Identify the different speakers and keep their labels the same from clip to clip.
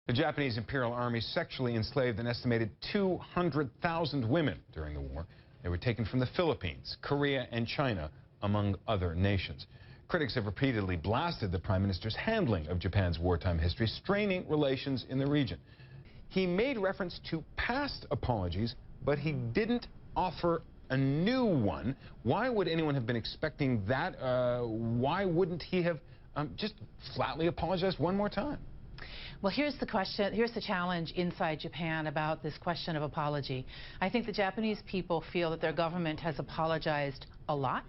Speaker 1: The Japanese Imperial Army sexually enslaved an estimated 200,000 women during the war. They were taken from the Philippines, Korea, and China, among other nations. Critics have repeatedly blasted the Prime Minister's handling of Japan's wartime history, straining relations in the region. He made reference to past apologies, but he didn't offer a new one. Why would anyone have been expecting that? Why wouldn't he have just flatly apologized one more time?
Speaker 2: Well, here's the question, here's the challenge inside Japan about this question of apology. I think the Japanese people feel that their government has apologized a lot.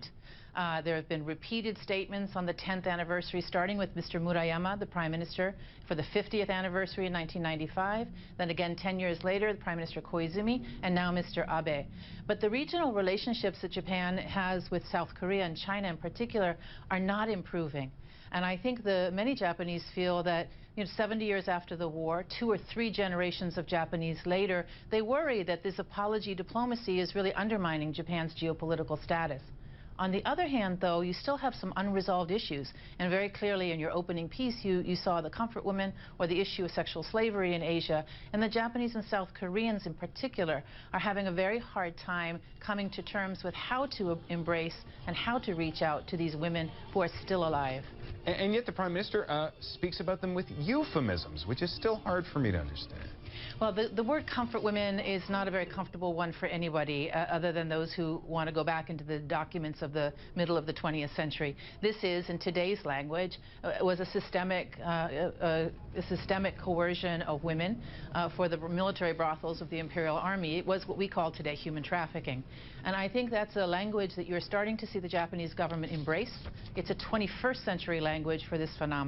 Speaker 2: There have been repeated statements on the 10th anniversary, starting with Mr. Murayama, the Prime Minister, for the 50th anniversary in 1995. Then again, 10 years later, the Prime Minister Koizumi, and now Mr. Abe. But the regional relationships that Japan has with South Korea and China in particular are not improving. And I think many Japanese feel that 70 years after the war, 2 or 3 generations of Japanese later, they worry that this apology diplomacy is really undermining Japan's geopolitical status. On the other hand, though, you still have some unresolved issues. And very clearly in your opening piece, you saw the comfort women or the issue of sexual slavery in Asia. And the Japanese and South Koreans in particular are having a very hard time coming to terms with how to embrace and how to reach out to these women who are still alive.
Speaker 1: And yet the Prime Minister speaks about them with euphemisms, which is still hard for me to understand.
Speaker 2: Well, the word comfort women is not a very comfortable one for anybody other than those who want to go back into the documents of the middle of the 20th century. This is, in today's language, was a systemic coercion of women for the military brothels of the Imperial Army. It was what we call today human trafficking. And I think that's a language that you're starting to see the Japanese government embrace. It's a 21st century language for this phenomenon.